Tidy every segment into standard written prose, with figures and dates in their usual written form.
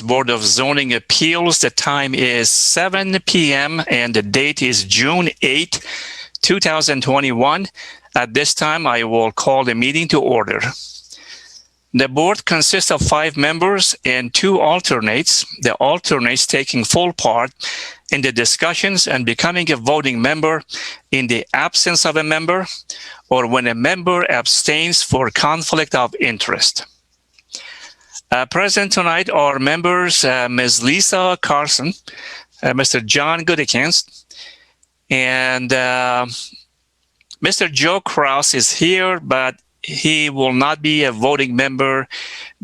States Board of Zoning Appeals. The time is 7 p.m. and the date is June 8, 2021. At this time, I will call the meeting to order. The board consists of 5 members and 2 alternates, the alternates taking full part in the discussions and becoming a voting member in the absence of a member or when a member abstains for conflict of interest. Present tonight are members Ms. Lisa Carson, Mr. John Goodikins, and Mr. Joe Kraus is here, but he will not be a voting member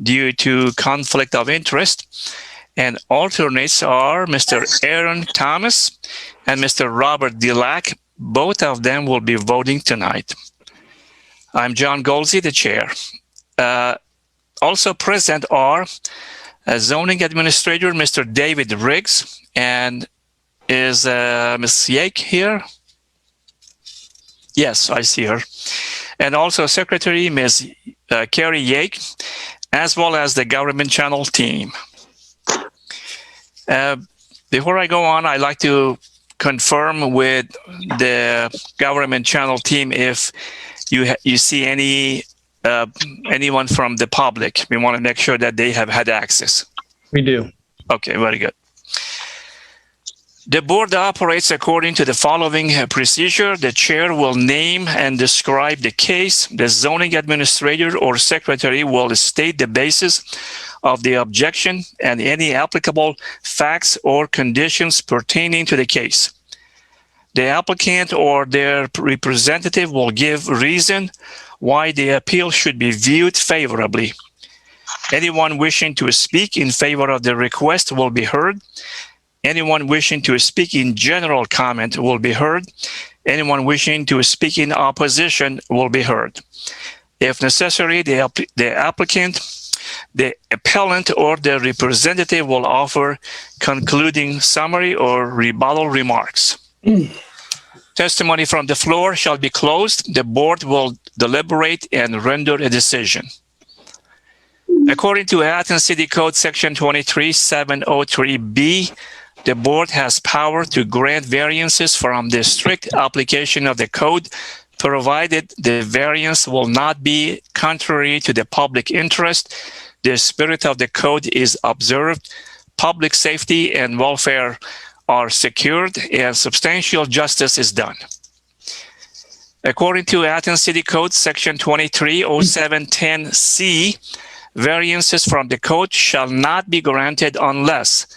due to conflict of interest. And alternates are Mr. Aaron Thomas and Mr. Robert Delac. Both of them will be voting tonight. I'm John Golsey, the chair. Also present are zoning administrator, Mr. David Riggs, and is Ms. Yake here? Yes, I see her. And also Secretary, Ms. Carrie Yake, as well as the government channel team. Before I go on, I'd like to confirm with the government channel team if you see anyone from the public. We want to make sure that they have had access. We do. Okay, very good. The board operates according to the following procedure. The chair will name and describe the case. The zoning administrator or secretary will state the basis of the objection and any applicable facts or conditions pertaining to the case. The applicant or their representative will give reason why the appeal should be viewed favorably. Anyone wishing to speak in favor of the request will be heard. Anyone wishing to speak in general comment will be heard. Anyone wishing to speak in opposition will be heard. If necessary, the applicant, the appellant, or the representative will offer concluding summary or rebuttal remarks. Testimony from the floor shall be closed. The board will deliberate and render a decision. According to Athens City Code Section 23703B, the board has power to grant variances from the strict application of the code, provided the variance will not be contrary to the public interest, the spirit of the code is observed, public safety and welfare are secured, and substantial justice is done. According to Athens City Code Section 230710C, variances from the code shall not be granted unless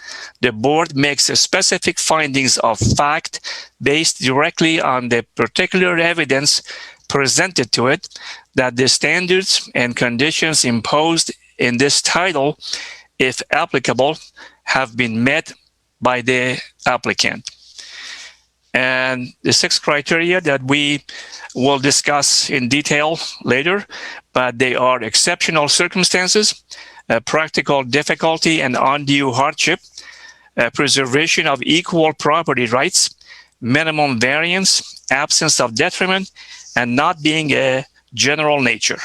the board makes specific findings of fact based directly on the particular evidence presented to it that the standards and conditions imposed in this title, if applicable, have been met by the applicant. And the 6 criteria that we will discuss in detail later, but they are exceptional circumstances, practical difficulty and undue hardship, preservation of equal property rights, minimum variance, absence of detriment, and not being a general nature.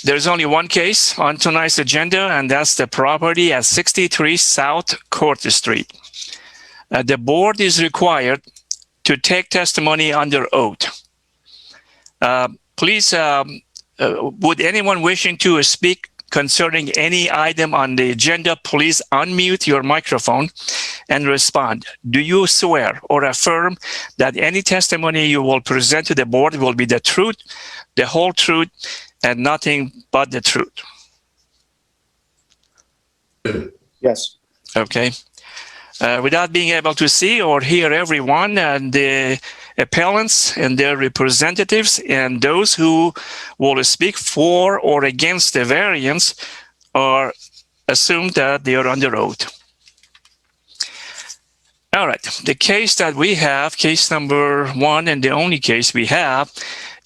There's only one case on tonight's agenda, and that's the property at 63 South Court Street. The board is required to take testimony under oath. Please, would anyone wishing to speak concerning any item on the agenda, please unmute your microphone and respond. Do you swear or affirm that any testimony you will present to the board will be the truth, the whole truth, and nothing but the truth? Yes. Okay. Without being able to see or hear everyone, and the appellants and their representatives and those who will speak for or against the variance are assumed that they are under oath. All right. The case that we have, case number 1, and the only case we have,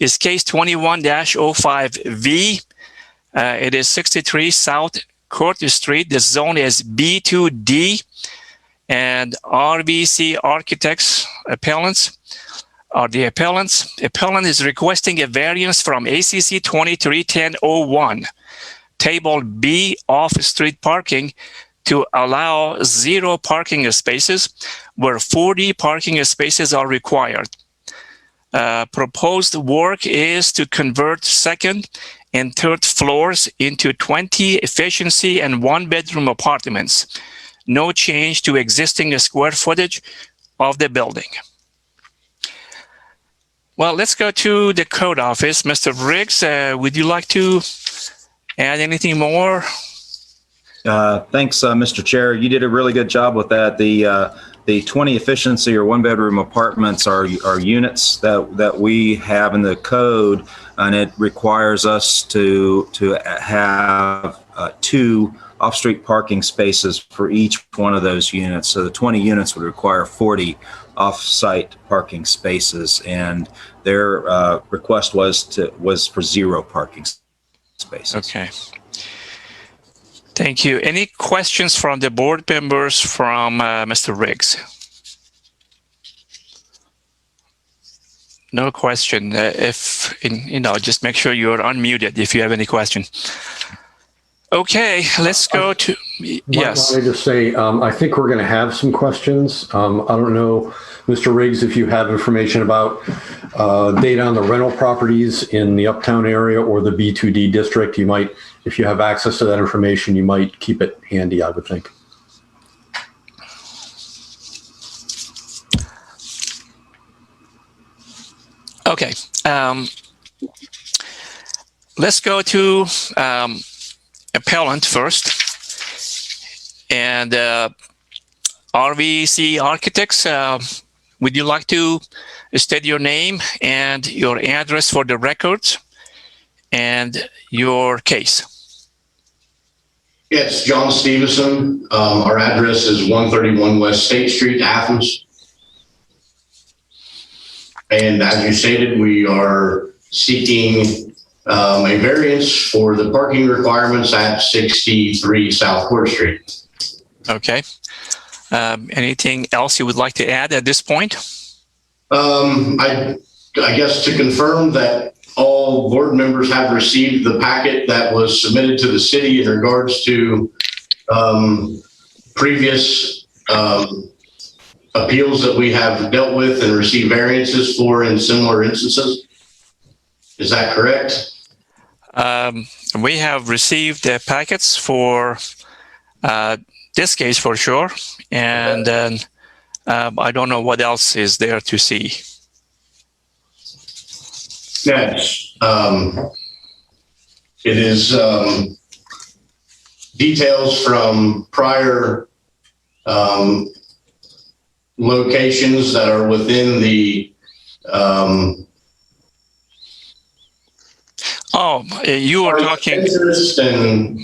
is case 21-05V. It is 63 South Court Street. The zone is B2D, and RBC Architects appellants are the appellants. Appellant is requesting a variance from ACC 2310-01, Table B off-street parking to allow 0 parking spaces where 40 parking spaces are required. Proposed work is to convert second and third floors into 20 efficiency and 1-bedroom apartments. No change to existing square footage of the building. Well, let's go to the code office. Mr. Riggs, would you like to add anything more? Thanks, Mr. Chair. You did a really good job with that. The 20 efficiency or 1-bedroom apartments are units that we have in the code, and it requires us to have 2 off-street parking spaces for each one of those units. So the 20 units would require 40 off-site parking spaces, and their request was for 0 parking spaces. Okay. Thank you. Any questions from the board members from Mr. Riggs? No question. Just make sure you're unmuted if you have any question. Okay, let's go to, yes. I just say, I think we're going to have some questions. I don't know, Mr. Riggs, if you have information about data on the rental properties in the Uptown area or the B2D district. You might, if you have access to that information, you might keep it handy, I would think. Okay, let's go to appellant first. And RVC Architects, would you like to state your name and your address for the records and your case? Yes, John Stevenson. Our address is 131 West State Street, Athens. And as you stated, we are seeking a variance for the parking requirements at 63 South Court Street. Okay. Anything else you would like to add at this point? I guess to confirm that all board members have received the packet that was submitted to the city in regards to previous appeals that we have dealt with and received variances for in similar instances. Is that correct? We have received the packets for this case for sure, and then I don't know what else is there to see. Yes, it is details from prior locations that are within the you are talking interest and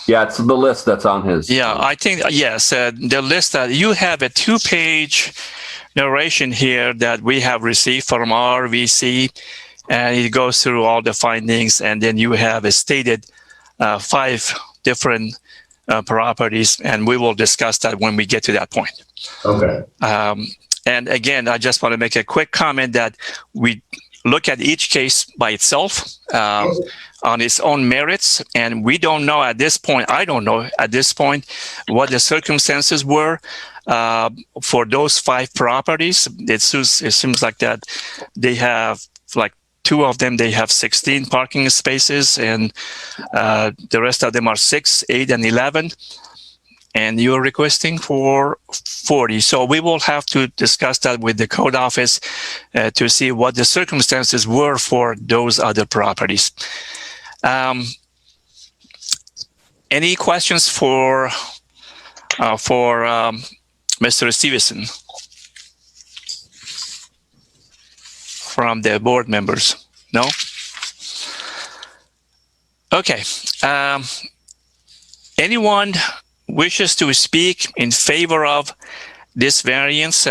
yeah, it's the list that's on his. yeah, I think yes, the list that you have a 2-page narration here that we have received from RVC, and it goes through all the findings, and then you have a stated 5 different properties, and we will discuss that when we get to that point. okay. And again, I just want to make a quick comment that we look at each case by itself on its own merits, and we don't know at this point, I don't know at this point what the circumstances were for those 5 properties. It seems like that they have, like 2 of them, they have 16 parking spaces, and the rest of them are 6, 8, and 11. And you're requesting for 40. So we will have to discuss that with the code office to see what the circumstances were for those other properties. Any questions for Mr. Stevenson from the board members? No? Okay. Anyone wishes to speak in favor of this variance?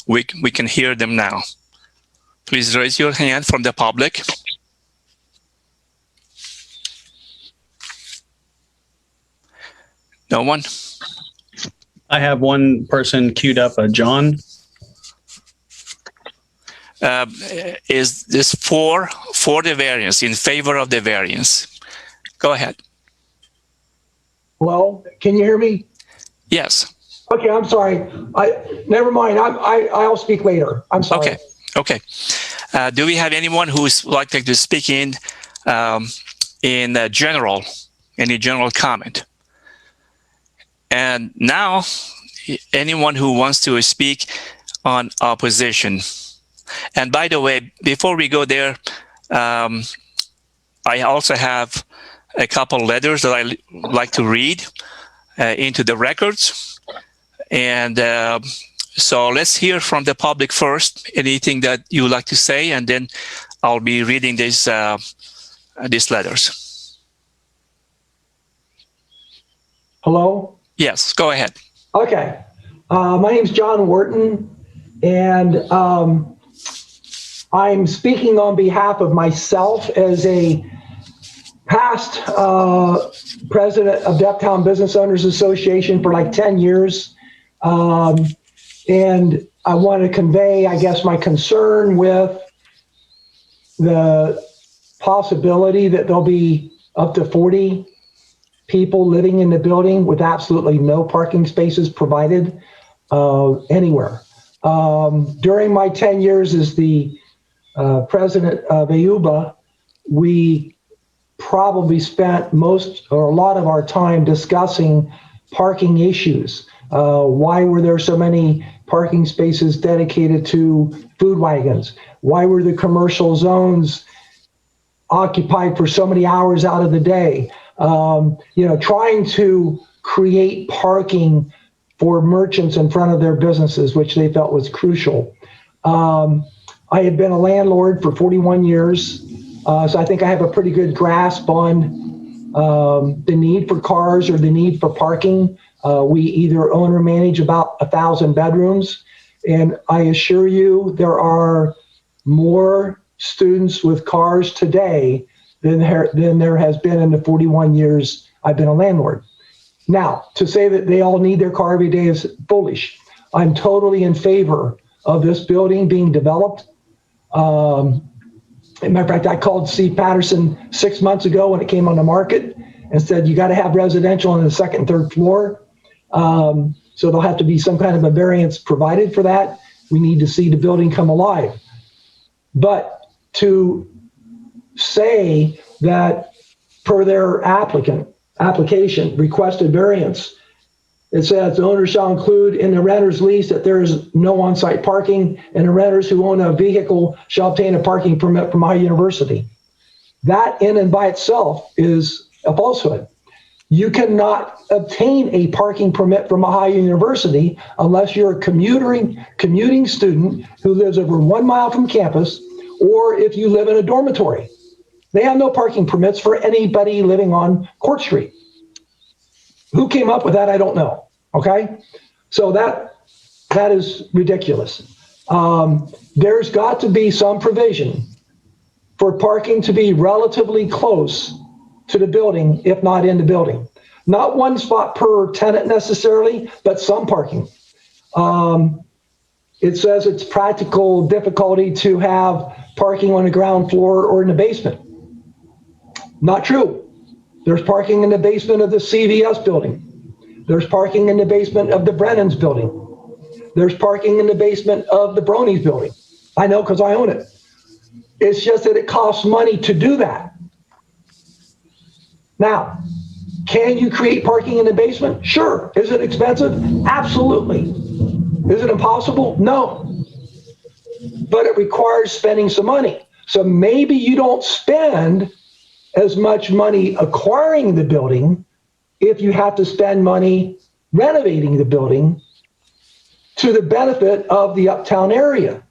We can hear them now. Please raise your hand from the public. No one? I have one person queued up, John. is this for the variance, in favor of the variance. Go ahead. Hello, can you hear me? Yes. Okay, I'm sorry. Never mind. I'll speak later. I'm sorry. Okay. Do we have anyone who's likely to speak in general, any general comment? And now, anyone who wants to speak on opposition. And by the way, before we go there, I also have a couple letters that I like to read into the records. And so let's hear from the public first, anything that you would like to say, and then I'll be reading these letters. Hello? Yes, go ahead. Okay. My name is John Wharton, and I'm speaking on behalf of myself as a past president of the Uptown Business Owners Association for like 10 years. And I want to convey, I guess, my concern with the possibility that there'll be up to 40 people living in the building with absolutely no parking spaces provided anywhere. During my 10 years as the president of AUBA, we probably spent most or a lot of our time discussing parking issues. Why were there so many parking spaces dedicated to food wagons? Why were the commercial zones occupied for so many hours out of the day? Trying to create parking for merchants in front of their businesses, which they felt was crucial. I had been a landlord for 41 years, so I think I have a pretty good grasp on the need for cars or the need for parking. We either own or manage about 1,000 bedrooms, and I assure you there are more students with cars today than there has been in the 41 years I've been a landlord. Now, to say that they all need their car every day is foolish. I'm totally in favor of this building being developed. As a matter of fact, I called Steve Patterson 6 months ago when it came on the market and said, you got to have residential on the second and third floor. So there'll have to be some kind of a variance provided for that. We need to see the building come alive. But to say that per their application, requested variance, it says the owner shall include in the renter's lease that there is no on-site parking, and the renters who own a vehicle shall obtain a parking permit from Ohio University. That in and by itself is a falsehood. You cannot obtain a parking permit from Ohio University unless you're a commuting student who lives over 1 mile from campus, or if you live in a dormitory. They have no parking permits for anybody living on Court Street. Who came up with that? I don't know. Okay, so that is ridiculous. There's got to be some provision for parking to be relatively close to the building, if not in the building. Not one spot per tenant necessarily, but some parking. It says it's practical difficulty to have parking on the ground floor or in the basement. Not true. There's parking in the basement of the CVS building. There's parking in the basement of the Brennan's building. There's parking in the basement of the Brony's building. I know because I own it. It's just that it costs money to do that. Now, can you create parking in the basement? Sure. Is it expensive? Absolutely. Is it impossible? No. But it requires spending some money. So maybe you don't spend as much money acquiring the building if you have to spend money renovating the building to the benefit of the uptown area.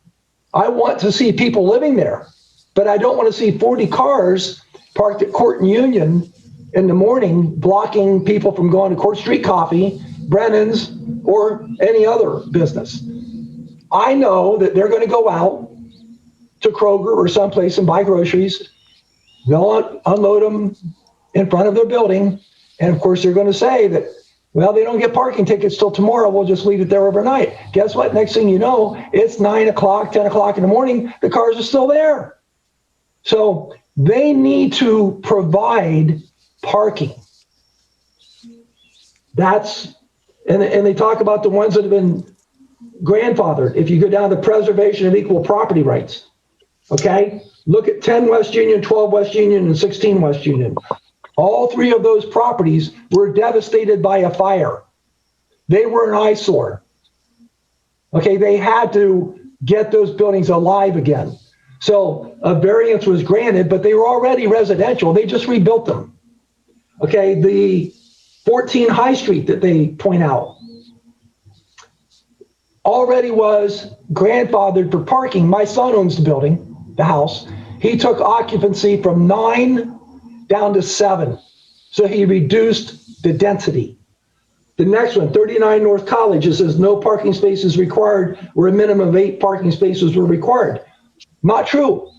I want to see people living there, but I don't want to see 40 cars parked at Court and Union in the morning, blocking people from going to Court Street Coffee, Brennan's, or any other business. I know that they're going to go out to Kroger or someplace and buy groceries. They'll unload them in front of their building. And of course, they're going to say that Well, they don't get parking tickets till tomorrow. We'll just leave it there overnight. Guess what? Next thing you know, it's 9 o'clock, 10 o'clock in the morning. The cars are still there. So they need to provide parking. And they talk about the ones that have been grandfathered. If you go down to preservation of equal property rights, okay? Look at 10 West Union, 12 West Union, and 16 West Union. All three of those properties were devastated by a fire. They were an eyesore. Okay, they had to get those buildings alive again. So a variance was granted, but they were already residential. They just rebuilt them. Okay, the 14 High Street that they point out already was grandfathered for parking. My son owns the building, the house. He took occupancy from 9 down to 7. So he reduced the density. The next one, 39 North College, it says no parking spaces required, where a minimum of 8 parking spaces were required. Not true.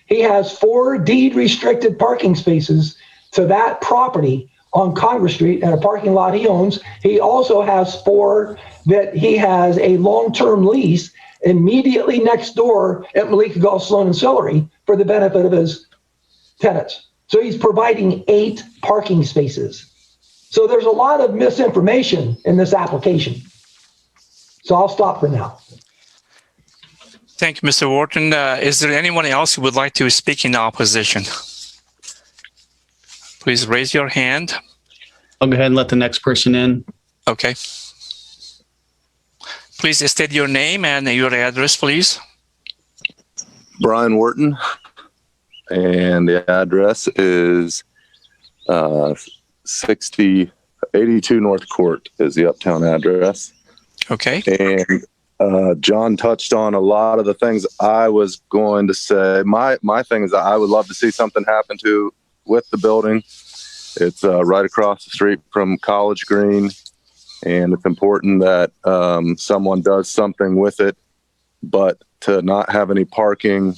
He has 4 deed restricted parking spaces to that property on Congress Street and a parking lot he owns. He also has 4 that he has a long-term lease immediately next door at Malika Golf Sloan and Celery for the benefit of his tenants. So he's providing 8 parking spaces. So there's a lot of misinformation in this application. So I'll stop for now. Thank you, Mr. Wharton. Is there anyone else who would like to speak in opposition? Please raise your hand. I'll go ahead and let the next person in. Okay. Please state your name and your address, please. Brian Wharton, and the address is 82 North Court is the Uptown address. Okay. And John touched on a lot of the things I was going to say. My thing is that I would love to see something happen with the building. It's right across the street from College Green, and it's important that someone does something with it. But to not have any parking,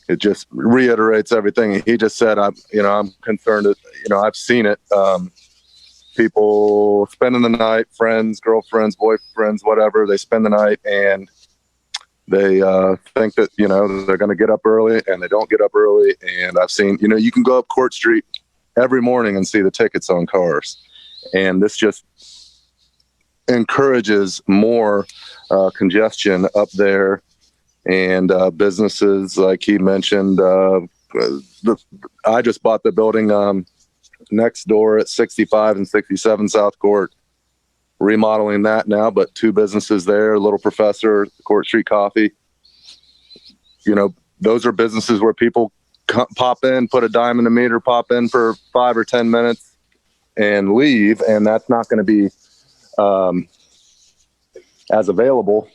it just reiterates everything he just said. I'm concerned that, I've seen it. People spending the night, friends, girlfriends, boyfriends, whatever, they spend the night and they think that, they're going to get up early, and they don't get up early. And I've seen, you can go up Court Street every morning and see the tickets on cars. And this just encourages more congestion up there. And businesses, like he mentioned, I just bought the building next door at 65 and 67 South Court, remodeling that now, but 2 businesses there, Little Professor, Court Street Coffee. Those are businesses where people pop in, put a dime in the meter, pop in for 5 or 10 minutes and leave. And that's not going to be as available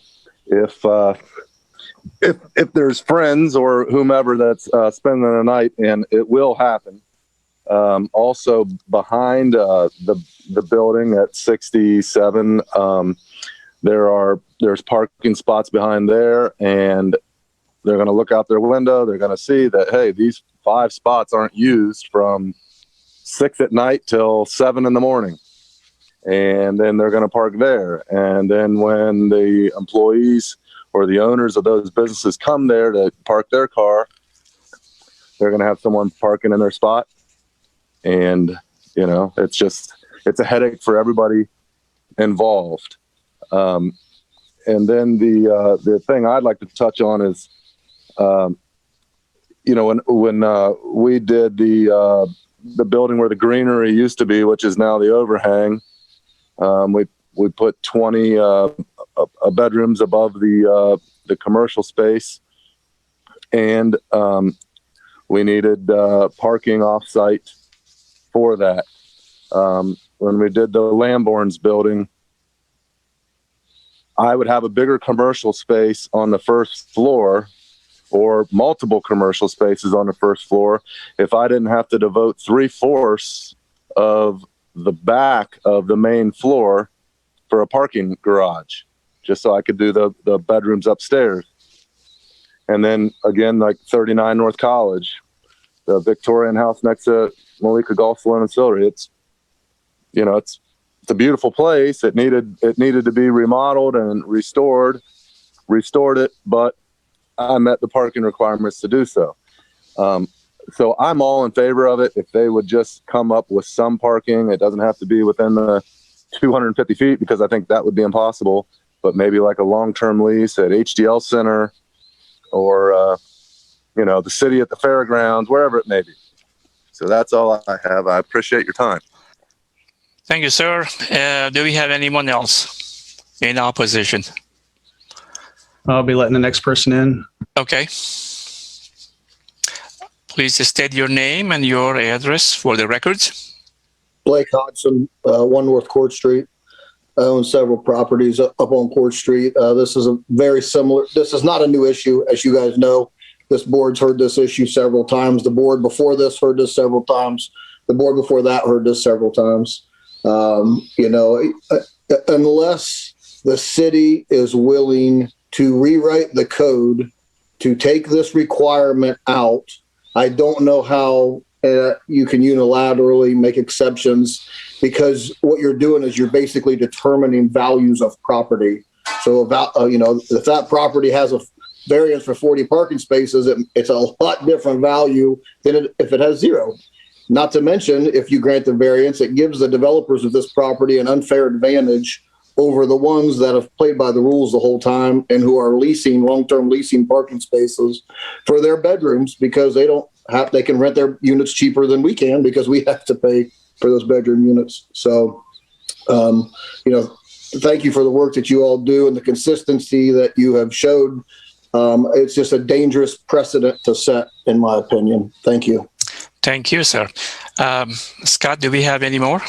if there's friends or whomever that's spending the night, and it will happen. Also behind the building at 67, there's parking spots behind there, and they're going to look out their window. They're going to see that, hey, these 5 spots aren't used from 6 at night till 7 in the morning. And then they're going to park there. And then when the employees or the owners of those businesses come there to park their car, they're going to have someone parking in their spot. And, it's a headache for everybody involved. And then the thing I'd like to touch on is, when we did the building where the greenery used to be, which is now the overhang, we put 20 bedrooms above the commercial space, and we needed parking off-site for that. When we did the Lamborn's building, I would have a bigger commercial space on the first floor, or multiple commercial spaces on the first floor, if I didn't have to devote 3/4 of the back of the main floor for a parking garage, just so I could do the bedrooms upstairs. And then again, like 39 North College, the Victorian house next to Malika Golf Salon and Celery, it's it's a beautiful place. It needed to be remodeled and restored it, but I met the parking requirements to do so. So I'm all in favor of it. If they would just come up with some parking, it doesn't have to be within the 250 feet, because I think that would be impossible, but maybe like a long-term lease at HDL Center or, the city at the fairgrounds, wherever it may be. So that's all I have. I appreciate your time. Thank you, sir. Do we have anyone else in opposition? I'll be letting the next person in. Okay. Please state your name and your address for the records. Blake Hodgson, 1 North Court Street. I own several properties up on Court Street. This is this is not a new issue, as you guys know. This board's heard this issue several times. The board before this heard this several times. The board before that heard this several times. Unless the city is willing to rewrite the code to take this requirement out, I don't know how you can unilaterally make exceptions, because what you're doing is you're basically determining values of property. So if that property has a variance for 40 parking spaces, it's a lot different value than if it has 0. Not to mention, if you grant the variance, it gives the developers of this property an unfair advantage over the ones that have played by the rules the whole time and who are long-term leasing parking spaces for their bedrooms, because they can rent their units cheaper than we can, because we have to pay for those bedroom units. So, thank you for the work that you all do and the consistency that you have showed. It's just a dangerous precedent to set, in my opinion. Thank you. Thank you, sir. Scott, do we have any more?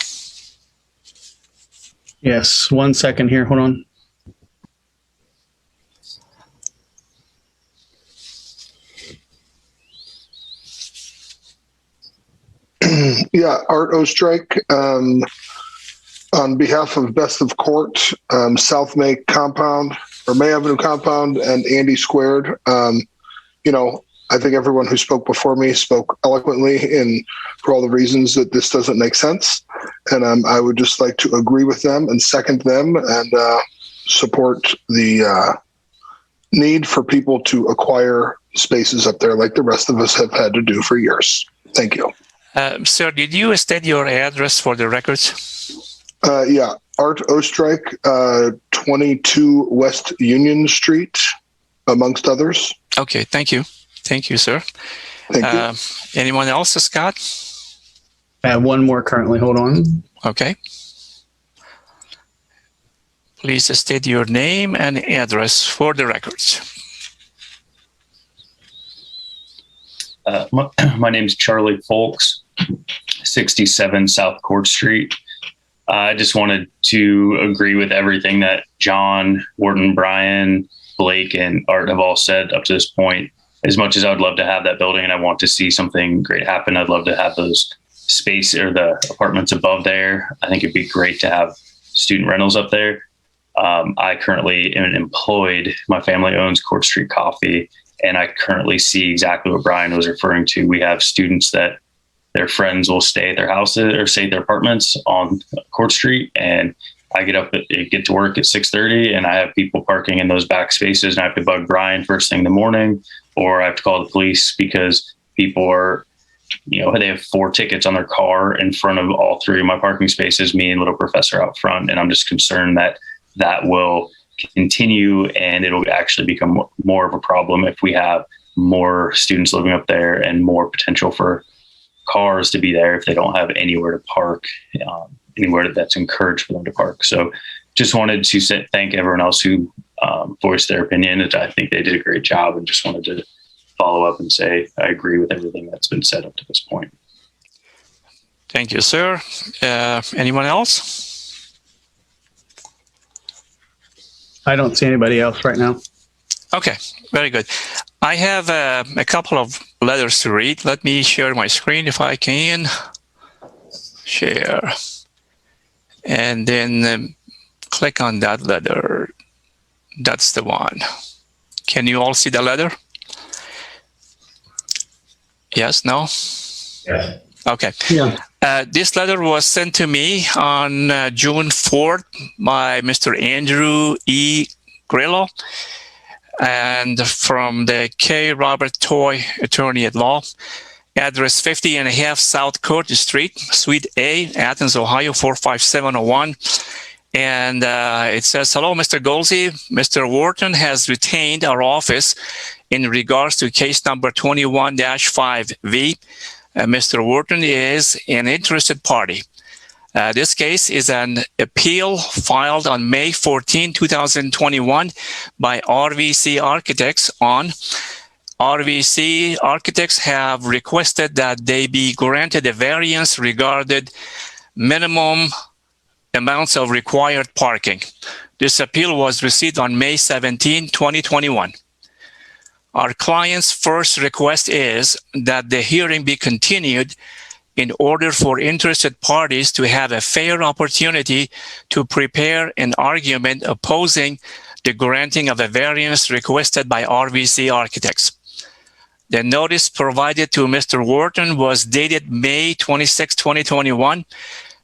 Yes, 1 second here. Hold on. Yeah, Art Ostrike, on behalf of Best of Court, South May Compound, or May Avenue Compound, and Andy Squared. I think everyone who spoke before me spoke eloquently and for all the reasons that this doesn't make sense. And I would just like to agree with them and second them and support the need for people to acquire spaces up there like the rest of us have had to do for years. Thank you. Sir, did you state your address for the records? Yeah, Art Ostrike, 22 West Union Street, amongst others. Okay, thank you. Thank you, sir. Thank you. Anyone else, Scott? I have one more currently. Hold on. Okay. Please state your name and address for the records. My name is Charlie Folks, 67 South Court Street. I just wanted to agree with everything that John, Wharton, Brian, Blake, and Art have all said up to this point. As much as I would love to have that building and I want to see something great happen, I'd love to have those space or the apartments above there. I think it'd be great to have student rentals up there. I currently am employed. My family owns Court Street Coffee, and I currently see exactly what Brian was referring to. We have students that their friends will stay at their houses or stay at their apartments on Court Street, and I get to work at 6:30, and I have people parking in those back spaces, and I have to bug Brian first thing in the morning, or I have to call the police because people are, they have 4 tickets on their car in front of all 3 of my parking spaces, me and little professor out front. And I'm just concerned that will continue and it'll actually become more of a problem if we have more students living up there and more potential for cars to be there if they don't have anywhere to park, anywhere that's encouraged for them to park. So just wanted to thank everyone else who voiced their opinion. I think they did a great job, and just wanted to follow up and say I agree with everything that's been said up to this point. Thank you, sir. Anyone else? I don't see anybody else right now. Okay, very good. I have a couple of letters to read. Let me share my screen if I can. Share. And then click on that letter. That's the one. Can you all see the letter? Yes, no? Yes. Okay. Yeah. This letter was sent to me on June 4th by Mr. Andrew E. Grillo and from the K. Robert Toy Attorney at Law. Address 50.5 South Court Street, Suite A, Athens, Ohio 45701. And it says, hello, Mr. Golsey. Mr. Wharton has retained our office in regards to case number 21-5V. Mr. Wharton is an interested party. This case is an appeal filed on May 14, 2021 by RVC Architects on RVC Architects have requested that they be granted a variance regarding minimum amounts of required parking. This appeal was received on May 17, 2021. Our client's first request is that the hearing be continued in order for interested parties to have a fair opportunity to prepare an argument opposing the granting of a variance requested by RVC Architects. The notice provided to Mr. Wharton was dated May 26, 2021.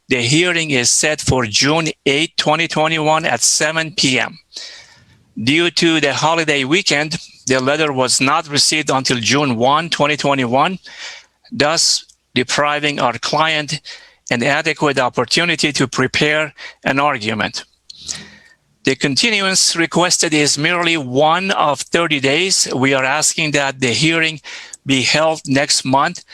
The hearing is set for June 8, 2021 at 7 p.m. Due to the holiday weekend, the letter was not received until June 1, 2021, thus depriving our client an adequate opportunity to prepare an argument. The continuance requested is merely one of 30 days. We are asking that the hearing be held next month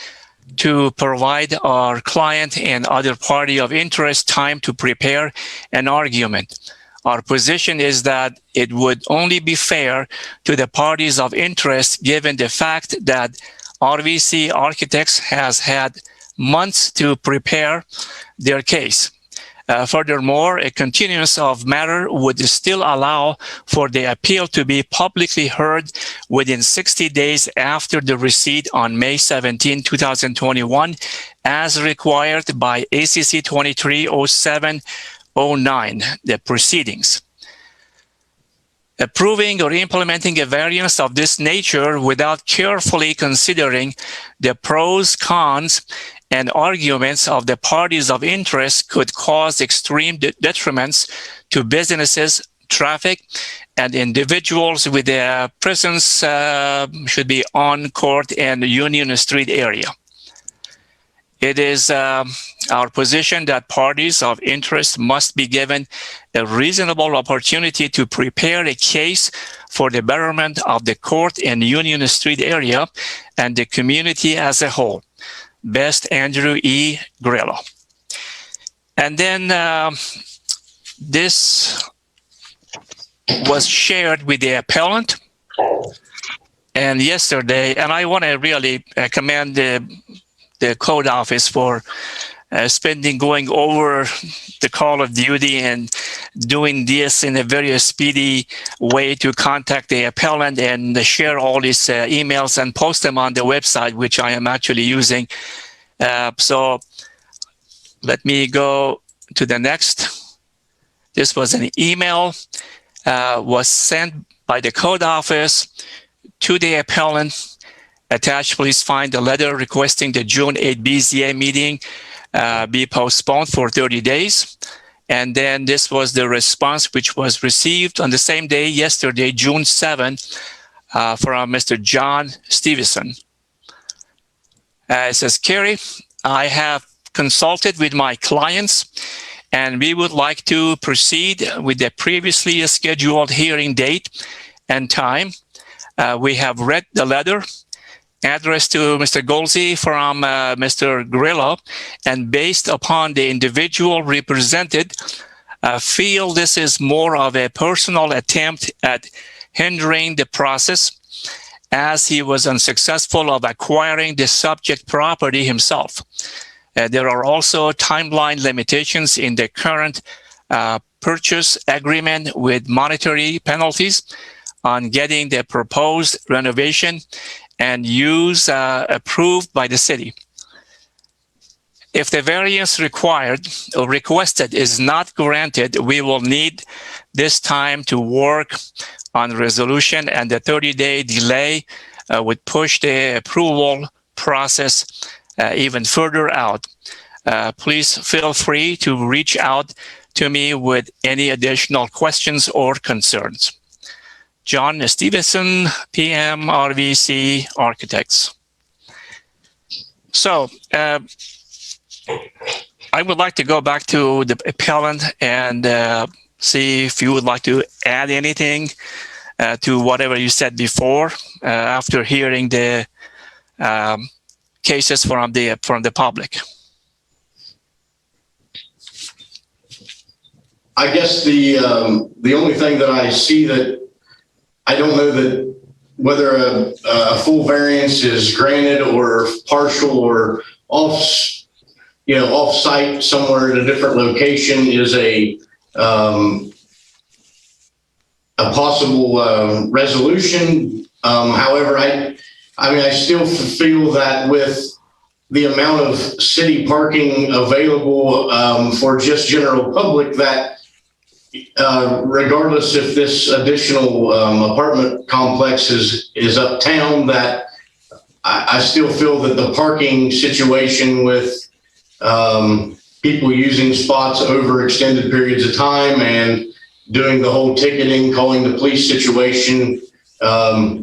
to provide our client and other party of interest time to prepare an argument. Our position is that it would only be fair to the parties of interest given the fact that RVC Architects has had months to prepare their case. Furthermore, a continuance of matter would still allow for the appeal to be publicly heard within 60 days after the receipt on May 17, 2021, as required by ACC 230709, the proceedings. Approving or implementing a variance of this nature without carefully considering the pros, cons, and arguments of the parties of interest could cause extreme detriments to businesses, traffic, and individuals with their presence should be on Court and Union Street area. It is our position that parties of interest must be given a reasonable opportunity to prepare a case for the betterment of the Court and Union Street area and the community as a whole. Best, Andrew E. Grillo. And then this was shared with the appellant and yesterday, and I want to really commend the code office for going over the call of duty and doing this in a very speedy way to contact the appellant and share all these emails and post them on the website, which I am actually using. So let me go to the next. This was an email was sent by the code office to the appellant. Attached, please find the letter requesting the June 8 BZA meeting be postponed for 30 days. And then this was the response which was received on the same day, yesterday, June 7, from Mr. John Stevenson. It says, Kerry, I have consulted with my clients and we would like to proceed with the previously scheduled hearing date and time. We have read the letter addressed to Mr. Golsey from Mr. Grillo, and based upon the individual represented, feel this is more of a personal attempt at hindering the process as he was unsuccessful of acquiring the subject property himself. There are also timeline limitations in the current purchase agreement with monetary penalties on getting the proposed renovation and use approved by the city. If the variance required or requested is not granted, we will need this time to work on resolution, and the 30-day delay would push the approval process even further out, please feel free to reach out to me with any additional questions or concerns. John Stevenson, PM, RVC Architects. So I would like to go back to the appellant and see if you would like to add anything to whatever you said before after hearing the cases from the public. I guess the only thing that I see that I don't know that whether a full variance is granted or partial or off-site somewhere in a different location is a possible resolution. However, I still feel that with the amount of city parking available for just general public, that regardless if this additional apartment complex is uptown, that I still feel that the parking situation with people using spots over extended periods of time and doing the whole ticketing, calling the police situation, I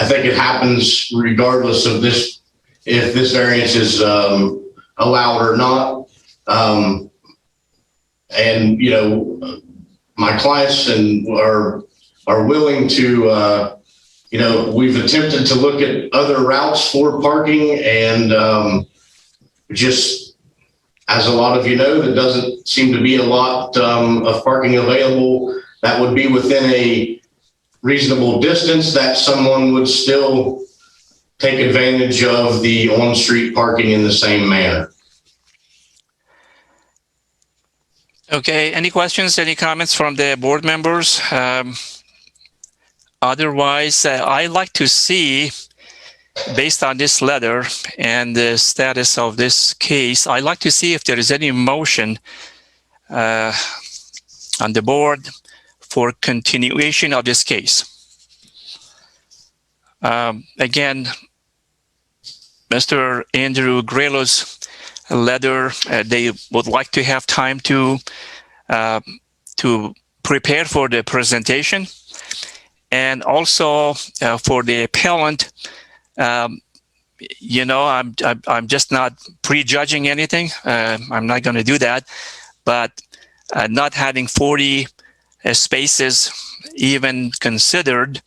think it happens regardless of this, if this variance is allowed or not. And my clients are willing to we've attempted to look at other routes for parking, and just as a lot of there doesn't seem to be a lot of parking available that would be within a reasonable distance that someone would still take advantage of the on-street parking in the same manner. Okay, any questions, any comments from the board members? Otherwise, I'd like to see, based on this letter and the status of this case, I'd like to see if there is any motion on the board for continuation of this case. Again, Mr. Andrew Grelo's letter, they would like to have time to prepare for the presentation, and also for the appellant. I'm just not prejudging anything. I'm not going to do that, but not having 40 spaces even considered,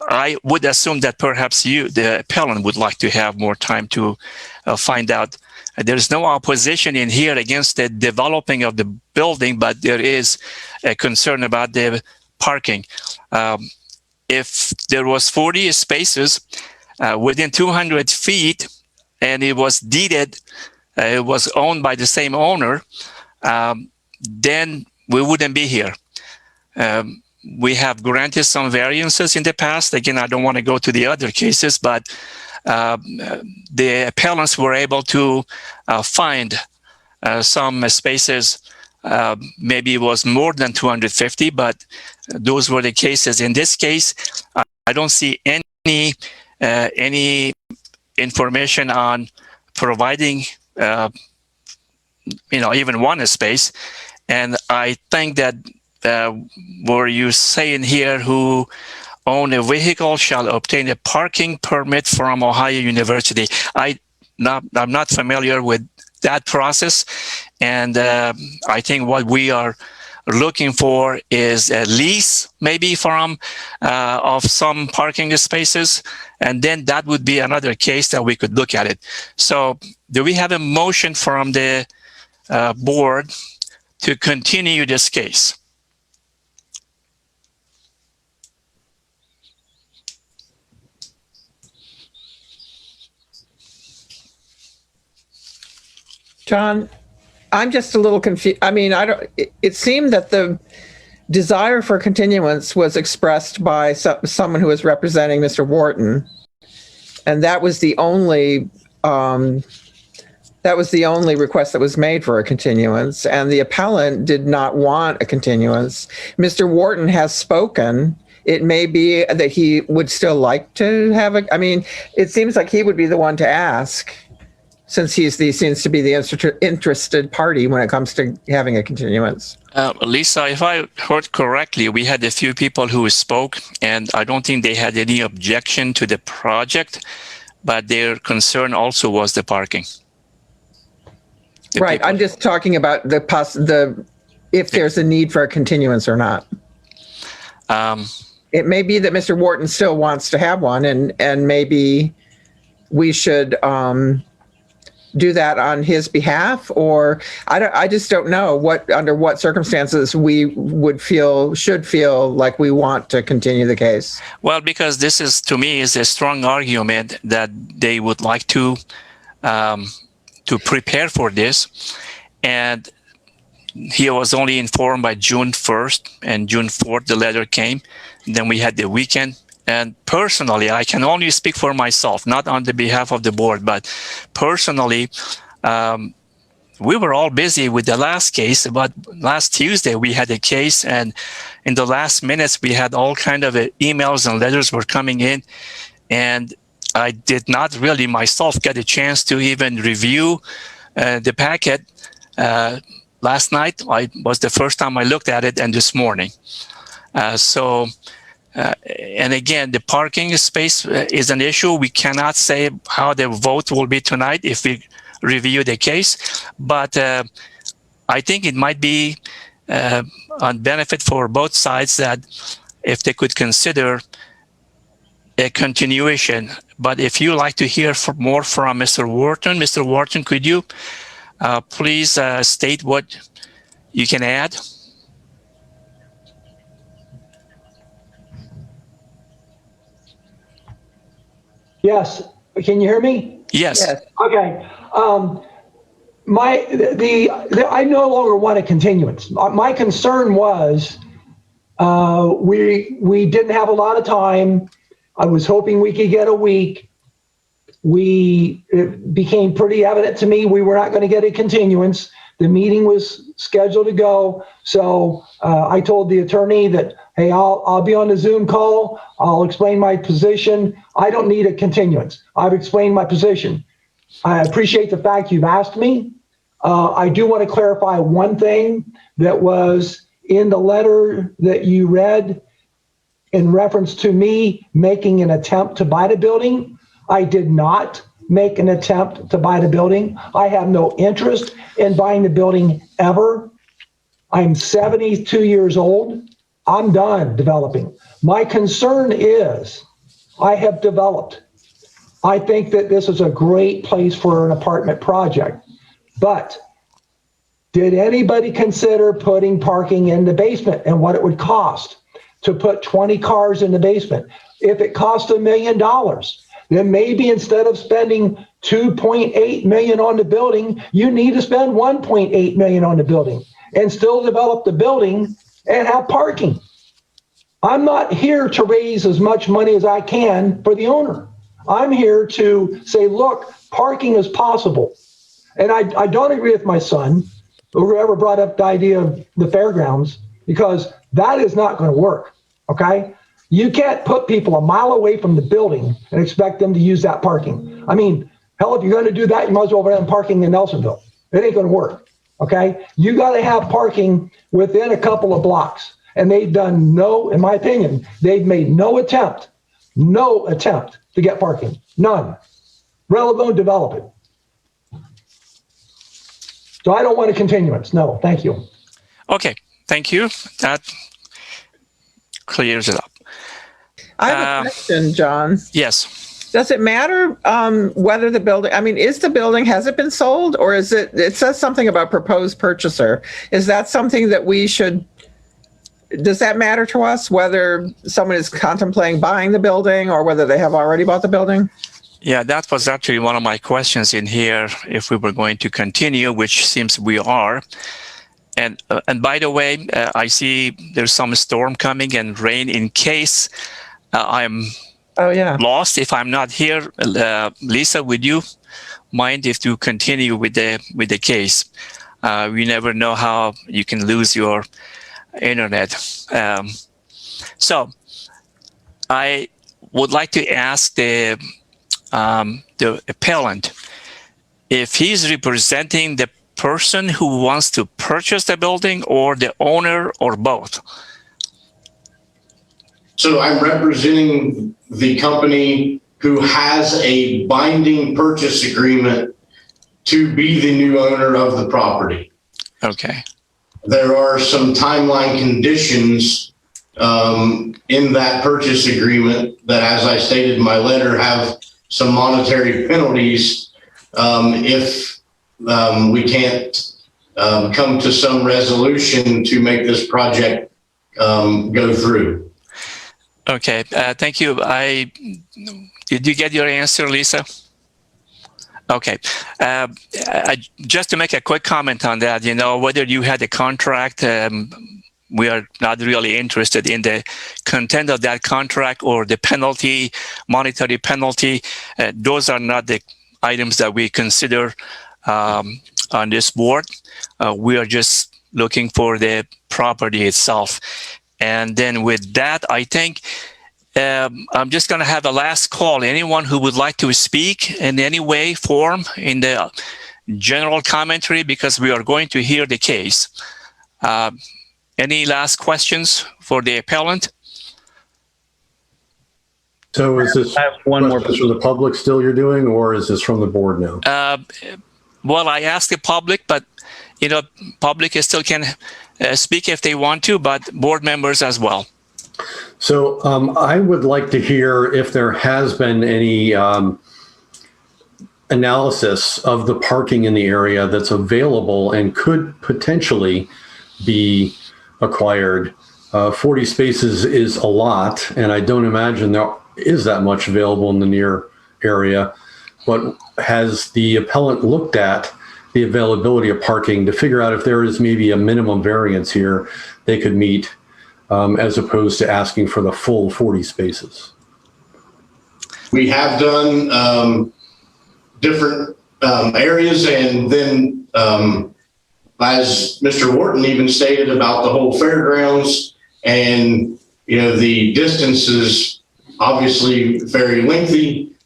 I would assume that perhaps the appellant, would like to have more time to find out. There's no opposition in here against the developing of the building, but there is a concern about the parking. If there was 40 spaces within 200 feet and it was deeded, it was owned by the same owner, then we wouldn't be here. We have granted some variances in the past. Again, I don't want to go to the other cases, but the appellants were able to find some spaces. Maybe it was more than 250, but those were the cases. In this case, I don't see any information on providing, even one space. And I think that where you say in here, who own a vehicle shall obtain a parking permit from Ohio University. I'm not familiar with that process, and I think what we are looking for is a lease, maybe from of some parking spaces, and then that would be another case that we could look at it. So, do we have a motion from the board to continue this case? John, I'm just a little confused. I mean, it seemed that the desire for continuance was expressed by someone who was representing Mr. Wharton, and that was the only request that was made for a continuance, and the appellant did not want a continuance. Mr. Wharton has spoken, it may be that he would still like to have a, I mean, it seems like he would be the one to ask, since seems to be the interested party when it comes to having a continuance. Lisa, if I heard correctly, we had a few people who spoke, and I don't think they had any objection to the project, but their concern also was the parking. Right. I'm just talking about if there's a need for a continuance or not. It may be that Mr. Wharton still wants to have one, and maybe we should do that on his behalf, or I just don't know under what circumstances we should feel like we want to continue the case. Well, because this is, to me, is a strong argument that they would like to prepare for this, and he was only informed by June 1st, and June 4th the letter came. And then we had the weekend. And personally, I can only speak for myself, not on the behalf of the board, but personally, we were all busy with the last case. But last Tuesday, we had a case, and in the last minutes, we had all kind of emails and letters were coming in. And I did not really myself get a chance to even review the packet. Last night was the first time I looked at it, and this morning. And again, the parking space is an issue. We cannot say how the vote will be tonight if we review the case, but I think it might be on benefit for both sides that if they could consider a continuation. But if you like to hear more from Mr. Wharton, could you please state what you can add? Yes. Can you hear me? Yes. Okay. I no longer want a continuance. My concern was we didn't have a lot of time. I was hoping we could get a week. It became pretty evident to me we were not going to get a continuance. The meeting was scheduled to go. So I told the attorney that, hey, I'll be on the Zoom call. I'll explain my position. I don't need a continuance. I've explained my position. I appreciate the fact you've asked me. I do want to clarify one thing that was in the letter that you read in reference to me making an attempt to buy the building. I did not make an attempt to buy the building. I have no interest in buying the building ever. I'm 72 years old. I'm done developing. My concern is I have developed. I think that this is a great place for an apartment project, but did anybody consider putting parking in the basement and what it would cost to put 20 cars in the basement? If it cost $1 million, then maybe instead of spending $2.8 million on the building, you need to spend $1.8 million on the building and still develop the building and have parking. I'm not here to raise as much money as I can for the owner. I'm here to say, look, parking is possible. And I don't agree with my son, whoever brought up the idea of the fairgrounds, because that is not going to work, okay? You can't put people a mile away from the building and expect them to use that parking. I mean, hell, if you're going to do that, you might as well have parking in Nelsonville. It ain't going to work, okay? You got to have parking within a couple of blocks. And they've done in my opinion, they've made no attempt to get parking. None. Let alone develop it. So I don't want a continuance. No, thank you. Okay, thank you. That clears it up. I have a question, John. Yes. Does it matter whether the building, has it been sold, or is it says something about proposed purchaser. Is that something that does that matter to us, whether someone is contemplating buying the building or whether they have already bought the building? Yeah, that was actually one of my questions in here, if we were going to continue, which seems we are. And by the way, I see there's some storm coming and rain. In case I'm lost, if I'm not here, Lisa, would you mind if you continue with the case? We never know how you can lose your internet. So I would like to ask the appellant if he's representing the person who wants to purchase the building or the owner or both. So I'm representing the company who has a binding purchase agreement to be the new owner of the property. Okay. There are some timeline conditions in that purchase agreement that, as I stated in my letter, have some monetary penalties if we can't come to some resolution to make this project go through. Okay. Thank you. Did you get your answer, Lisa? Okay. Just to make a quick comment on that, whether you had a contract, we are not really interested in the content of that contract or the penalty, monetary penalty. Those are not the items that we consider on this board. We are just looking for the property itself. And then with that, I think I'm just going to have a last call. Anyone who would like to speak in any way, form, in the general commentary, because we are going to hear the case. Any last questions for the appellant? So is this one more from the public still you're doing, or is this from the board now? Well, I asked the public, but public still can speak if they want to, but board members as well. So I would like to hear if there has been any analysis of the parking in the area that's available and could potentially be acquired. 40 spaces is a lot, and I don't imagine there is that much available in the near area. But has the appellant looked at the availability of parking to figure out if there is maybe a minimum variance here they could meet, as opposed to asking for the full 40 spaces? We have done different areas, and then as Mr. Wharton even stated about the whole fairgrounds, and the distance is obviously very lengthy.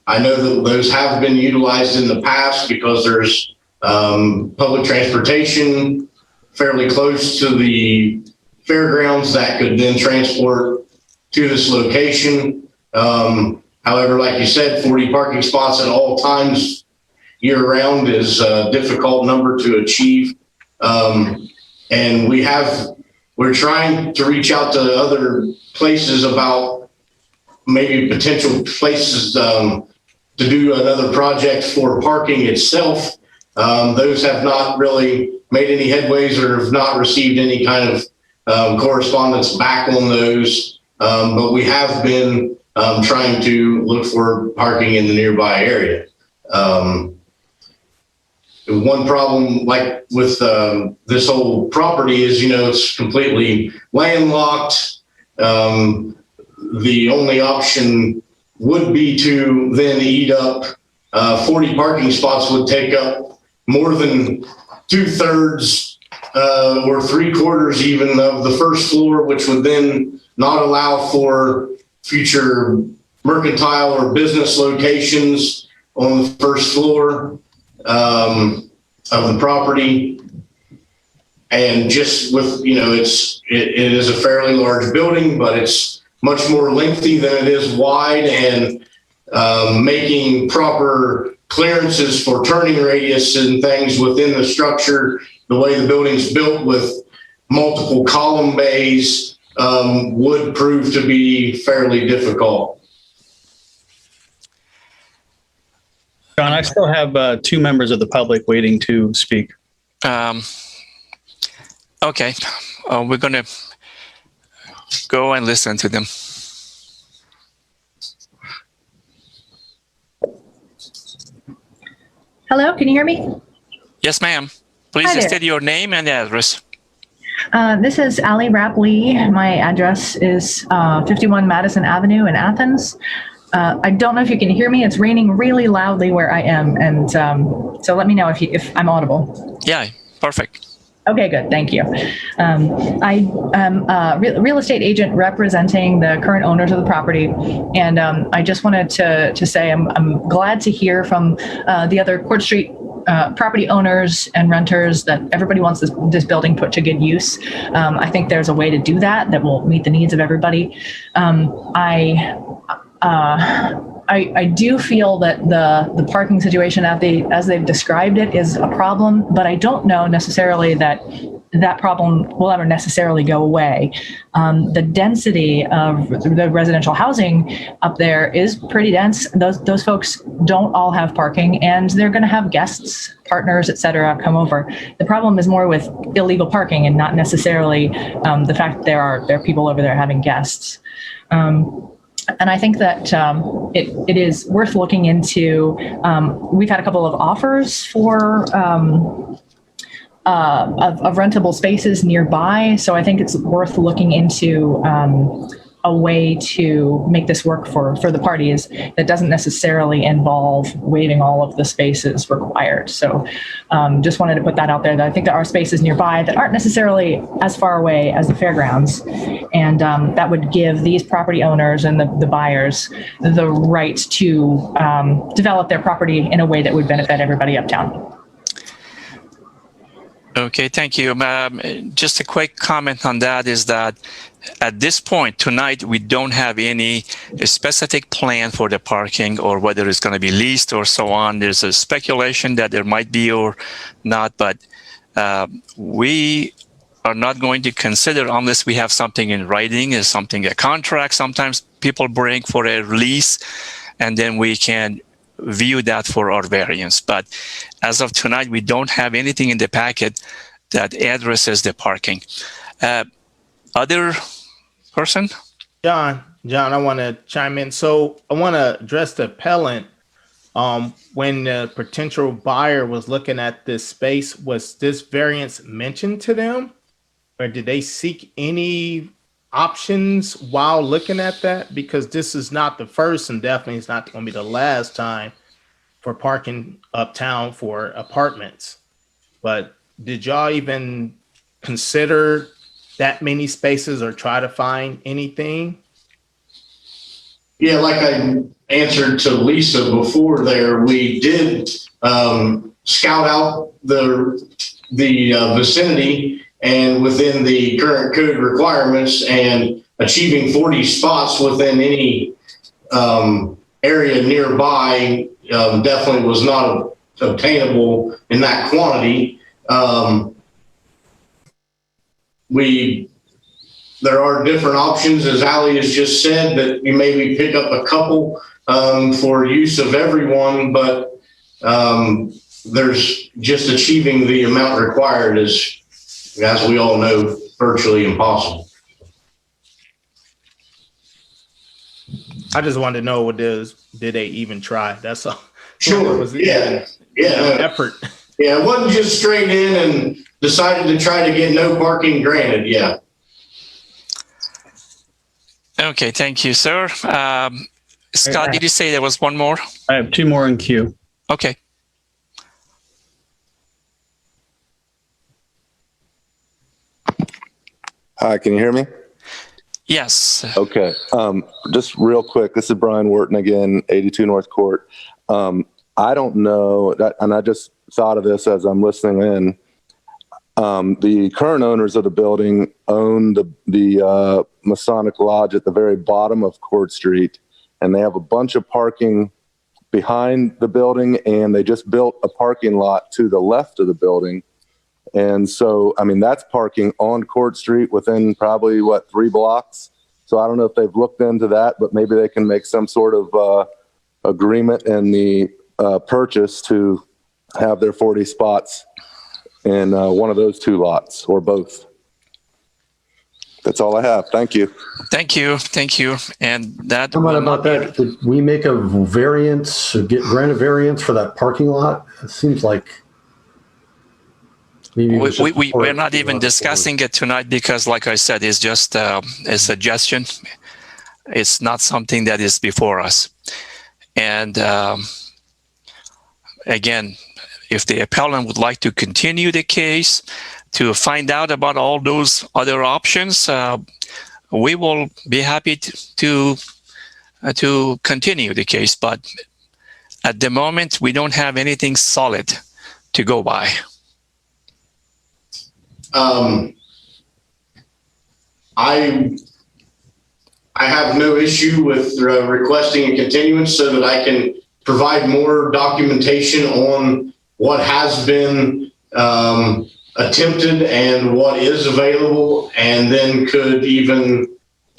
I know that those have been utilized in the past because there's public transportation fairly close to the fairgrounds that could then transport to this location. However, like you said, 40 parking spots at all times year round is a difficult number to achieve. And we're trying to reach out to other places about maybe potential places to do another project for parking itself. Those have not really made any headways or have not received any kind of correspondence back on those. But we have been trying to look for parking in the nearby area. One problem, like with this whole property, is it's completely landlocked. The only option would be to then eat up 40 parking spots would take up more than 2/3 or 3/4 even of the first floor, which would then not allow for future mercantile or business locations on the first floor of the property. And just with, it is a fairly large building, but it's much more lengthy than it is wide, and making proper clearances for turning radius and things within the structure, the way the building's built with multiple column bays, would prove to be fairly difficult. John, I still have 2 members of the public waiting to speak. Okay, we're going to go and listen to them. Hello, can you hear me? Yes, ma'am. Please state your name and address. This is Allie Rapp-Lee. My address is 51 Madison Avenue in Athens. I don't know if you can hear me. It's raining really loudly where I am, and so let me know if I'm audible. Yeah, perfect. Okay, good. Thank you. I am a real estate agent representing the current owners of the property, and I just wanted to say I'm glad to hear from the other Court Street property owners and renters that everybody wants this building put to good use. I think there's a way to do that will meet the needs of everybody. I do feel that the parking situation as they've described it is a problem, but I don't know necessarily that problem will ever necessarily go away. The density of the residential housing up there is pretty dense. Those folks don't all have parking, and they're going to have guests, partners, et cetera, come over. The problem is more with illegal parking and not necessarily the fact that there are people over there having guests. And I think that it is worth looking into. We've had a couple of offers for of rentable spaces nearby, so I think it's worth looking into a way to make this work for the parties that doesn't necessarily involve waiving all of the spaces required. So just wanted to put that out there, that I think there are spaces nearby that aren't necessarily as far away as the fairgrounds. And that would give these property owners and the buyers the right to develop their property in a way that would benefit everybody uptown. Okay, thank you. Just a quick comment on that is that at this point tonight, we don't have any specific plan for the parking or whether it's going to be leased or so on. There's a speculation that there might be or not, but we are not going to consider unless we have something in writing, is something, a contract sometimes people bring for a lease, and then we can view that for our variance. But as of tonight, we don't have anything in the packet that addresses the parking. Other person? John, I want to chime in. So I want to address the appellant. When the potential buyer was looking at this space, was this variance mentioned to them? Or did they seek any options while looking at that? Because this is not the first and definitely it's not going to be the last time for parking uptown for apartments. But did y'all even consider that many spaces or try to find anything? Yeah, like I answered to Lisa before there, we did scout out the vicinity and within the current code requirements, and achieving 40 spots within any area nearby definitely was not obtainable in that quantity. There are different options, as Ali has just said, that you maybe pick up a couple for use of everyone, but there's just achieving the amount required is, as we all know, virtually impossible. I just wanted to know what did they even try? That's all. Sure. Effort. Yeah, it wasn't just straight in and decided to try to get no parking granted. Yeah. Okay, thank you, sir. Scott, did you say there was one more? I have two more in queue. Okay. Hi, can you hear me? Yes. Okay. Just real quick, this is Brian Wharton again, 82 North Court. I don't know that, and I just thought of this as I'm listening in. The current owners of the building own the Masonic Lodge at the very bottom of Court Street, and they have a bunch of parking behind the building, and they just built a parking lot to the left of the building. And so, I mean, that's parking on Court Street within probably, 3 blocks. So I don't know if they've looked into that, but maybe they can make some sort of agreement in the purchase to have their 40 spots in one of those 2 lots or both. That's all I have. Thank you. Thank you. Thank you. And that. Comment about that. Did we make a variance, grant a variance for that parking lot? It seems like. We're not even discussing it tonight because, like I said, it's just a suggestion. It's not something that is before us. And again, if the appellant would like to continue the case, to find out about all those other options, we will be happy to continue the case. But at the moment, we don't have anything solid to go by. I have no issue with requesting a continuance so that I can provide more documentation on what has been attempted and what is available, and then could even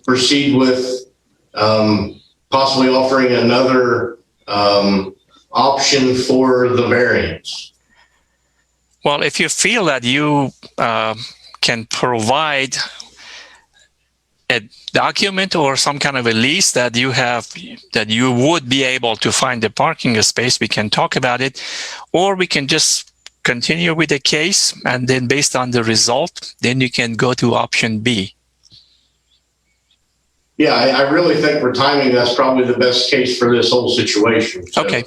proceed with possibly offering another option for the variance. Well, if you feel that you can provide a document or some kind of a lease that you have, that you would be able to find the parking space, we can talk about it, or we can just continue with the case, and then based on the result, then you can go to option B. Yeah, I really think for timing, that's probably the best case for this whole situation. So, okay.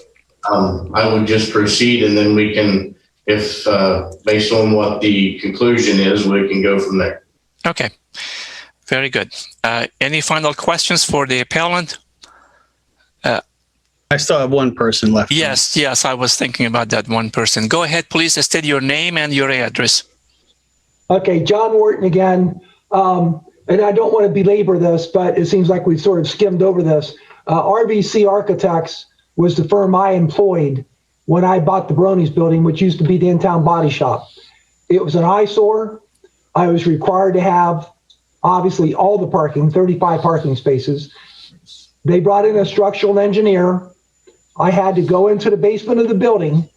I would just proceed, and then we can, if based on what the conclusion is, we can go from there. Okay. Very good. Any final questions for the appellant? I still have one person left. Yes, I was thinking about that one person. Go ahead, please state your name and your address. Okay, John Wharton again. And I don't want to belabor this, but it seems like we've sort of skimmed over this. RVC Architects was the firm I employed when I bought the Bronies building, which used to be the in-town body shop. It was an eyesore. I was required to have, obviously, all the parking, 35 parking spaces. They brought in a structural engineer. I had to go into the basement of the building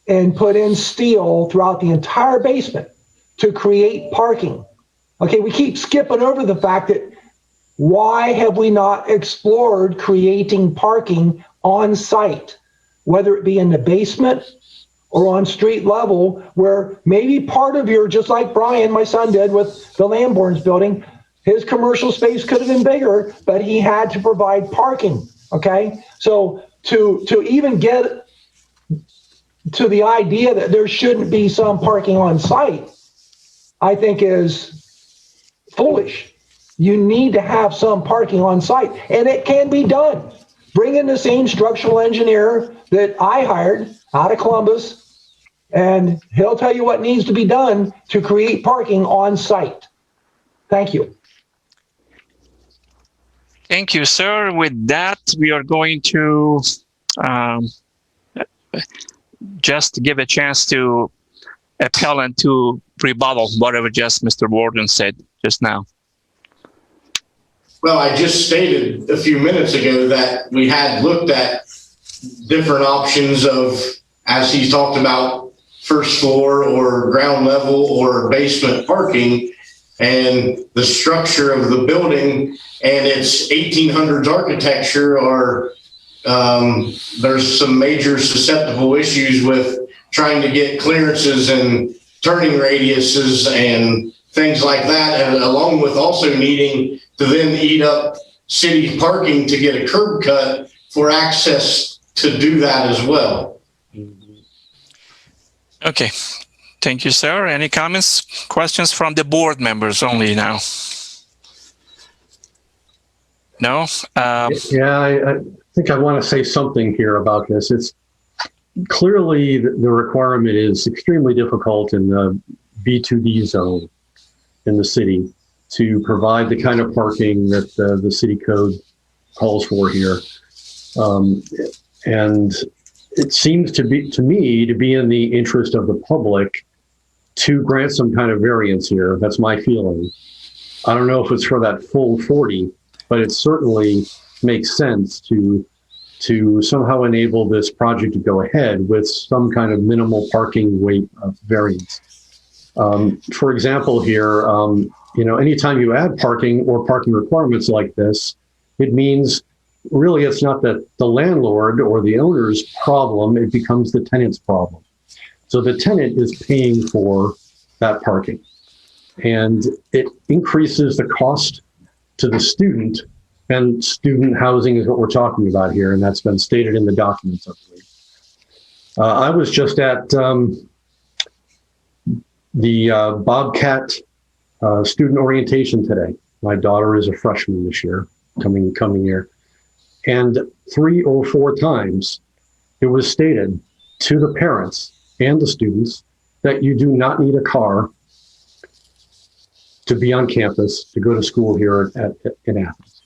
and put in steel throughout the entire basement to create parking. Okay, we keep skipping over the fact that why have we not explored creating parking on site, whether it be in the basement or on street level, where maybe part of your, just like Brian, my son, did with the Lamborn's building, his commercial space could have been bigger, but he had to provide parking, okay? So to even get to the idea that there shouldn't be some parking on site, I think is foolish. You need to have some parking on site, and it can be done. Bring in the same structural engineer that I hired out of Columbus, and he'll tell you what needs to be done to create parking on site. Thank you. Thank you, sir. With that, we are going to just give a chance to appellant to rebuttal whatever just Mr. Warden said just now. Well, I just stated a few minutes ago that we had looked at different options of, as he talked about, first floor or ground level or basement parking, and the structure of the building and its 1800s architecture are, there's some major susceptible issues with trying to get clearances and turning radiuses and things like that, and along with also needing to then eat up city parking to get a curb cut for access to do that as well. Okay. Thank you, sir. Any comments, questions from the board members only now? No? Yeah, I think I want to say something here about this. It's clearly the requirement is extremely difficult in the B2D zone in the city to provide the kind of parking that the city code calls for here. And it seems to me to be in the interest of the public to grant some kind of variance here. That's my feeling. I don't know if it's for that full 40, but it certainly makes sense to somehow enable this project to go ahead with some kind of minimal parking weight variance. For example, here, anytime you add parking or parking requirements like this, it means really it's not the landlord or the owner's problem, it becomes the tenant's problem. So the tenant is paying for that parking, and it increases the cost to the student, and student housing is what we're talking about here, and that's been stated in the documents, I believe. I was just at the Bobcat student orientation today. My daughter is a freshman this year, coming year. And 3 or 4 times it was stated to the parents and the students that you do not need a car to be on campus to go to school here in Athens.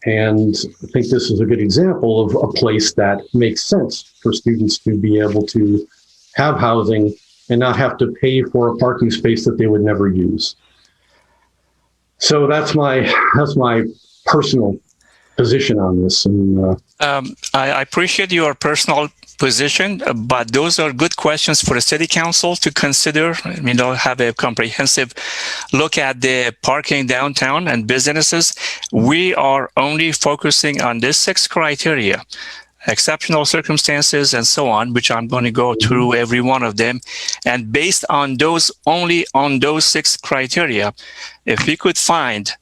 And I think this is a good example of a place that makes sense for students to be able to have housing and not have to pay for a parking space that they would never use. So that's my personal position on this. And I appreciate your personal position, but those are good questions for the city council to consider. Have a comprehensive look at the parking downtown and businesses. We are only focusing on this 6 criteria, exceptional circumstances and so on, which I'm going to go through every one of them. And based on those, only on those 6 criteria, if we could find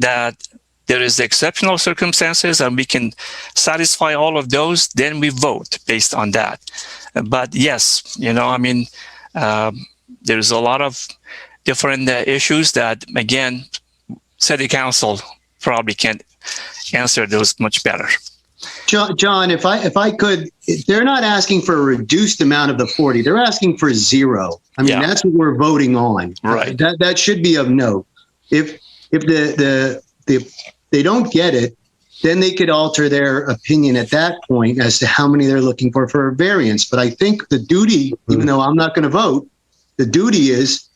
that there is exceptional circumstances and we can satisfy all of those, then we vote based on that. But yes, there's a lot of different issues that, again, city council probably can't answer those much better. John, if I could, they're not asking for a reduced amount of the 40. They're asking for 0. I mean, that's what we're voting on. Right. That should be of note. If they don't get it, then they could alter their opinion at that point as to how many they're looking for a variance. But I think the duty, even though I'm not going to vote, the duty is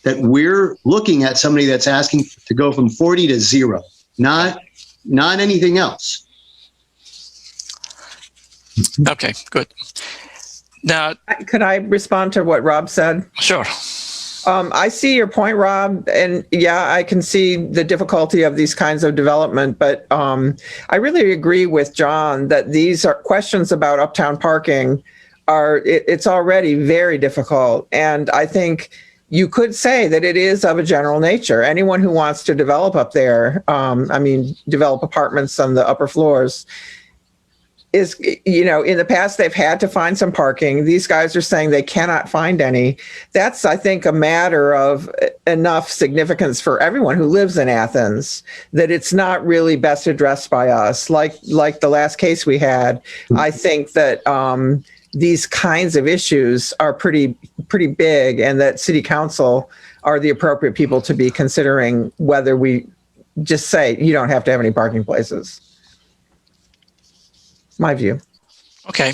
that we're looking at somebody that's asking to go from 40 to 0, not anything else. Okay, good. Now, could I respond to what Rob said? Sure. I see your point, Rob, and yeah, I can see the difficulty of these kinds of development, but I really agree with John that these are questions about uptown parking it's already very difficult. And I think you could say that it is of a general nature. Anyone who wants to develop up there, develop apartments on the upper floors, is, in the past, they've had to find some parking. These guys are saying they cannot find any. That's, I think, a matter of enough significance for everyone who lives in Athens that it's not really best addressed by us. Like the last case we had, I think that these kinds of issues are pretty big, and that city council are the appropriate people to be considering whether we just say you don't have to have any parking places. My view. Okay.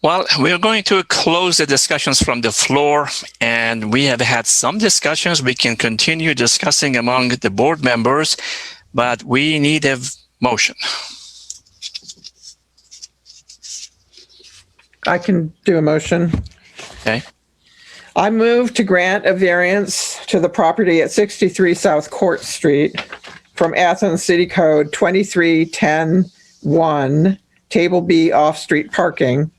Well, we're going to close the discussions from the floor, and we have had some discussions. We can continue discussing among the board members, but we need a motion. I can do a motion. Okay. I move to grant a variance to the property at 63 South Court Street from Athens City Code 2310-1, Table B off-street parking,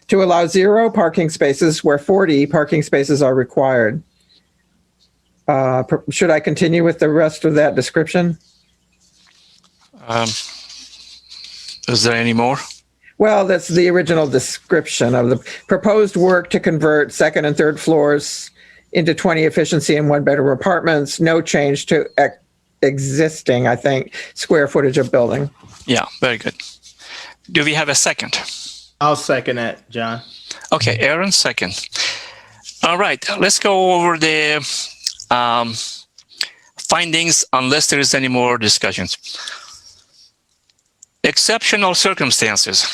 to allow 0 parking spaces where 40 parking spaces are required. Should I continue with the rest of that description? Is there any more? Well, that's the original description of the proposed work to convert second and third floors into 20 efficiency and 1-bedroom apartments. No change to existing, I think, square footage of building. Yeah, very good. Do we have a second? I'll second that, John. Okay, Aaron, second. All right, let's go over the findings unless there is any more discussions. Exceptional circumstances.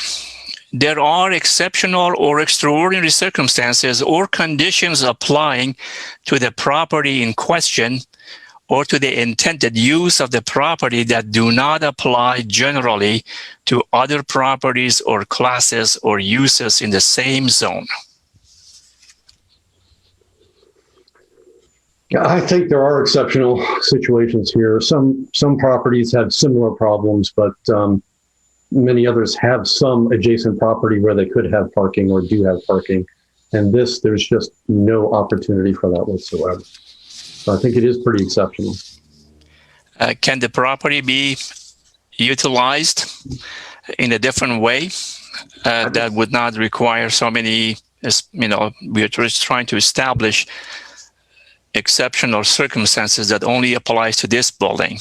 There are exceptional or extraordinary circumstances or conditions applying to the property in question or to the intended use of the property that do not apply generally to other properties or classes or uses in the same zone. Yeah, I think there are exceptional situations here. Some properties have similar problems, but many others have some adjacent property where they could have parking or do have parking. And there's just no opportunity for that whatsoever. So I think it is pretty exceptional. Can the property be utilized in a different way that would not require so many we are just trying to establish exceptional circumstances that only applies to this building.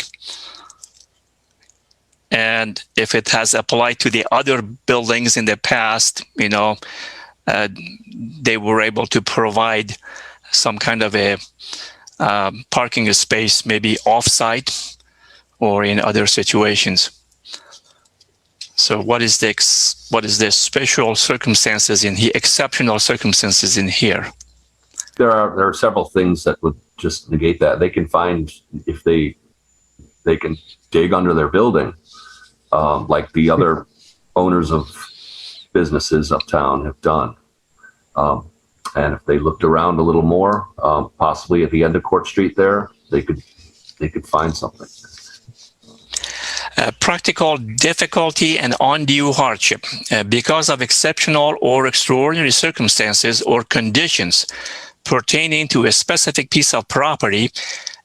And if it has applied to the other buildings in the past, they were able to provide some kind of a parking space, maybe off-site or in other situations. So what is the special circumstances in here, exceptional circumstances in here? There are several things that would just negate that. They can find, if they can dig under their building, like the other owners of businesses uptown have done. And if they looked around a little more, possibly at the end of Court Street there, they could find something. Practical difficulty and undue hardship. Because of exceptional or extraordinary circumstances or conditions pertaining to a specific piece of property,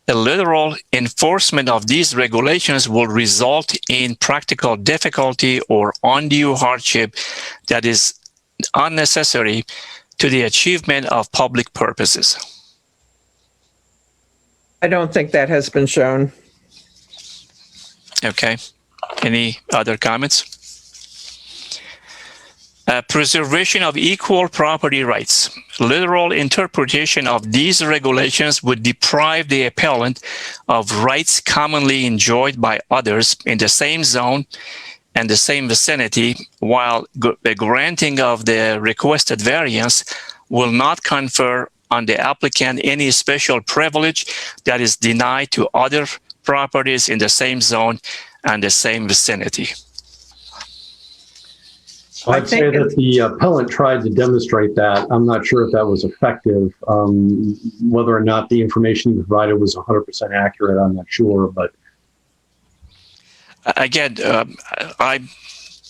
a literal enforcement of these regulations will result in practical difficulty or undue hardship that is unnecessary to the achievement of public purposes. I don't think that has been shown. Okay. Any other comments? Preservation of equal property rights. Literal interpretation of these regulations would deprive the appellant of rights commonly enjoyed by others in the same zone and the same vicinity, while the granting of the requested variance will not confer on the applicant any special privilege that is denied to other properties in the same zone and the same vicinity. I'd say that the appellant tried to demonstrate that. I'm not sure if that was effective. Whether or not the information he provided was 100% accurate, I'm not sure. But again, I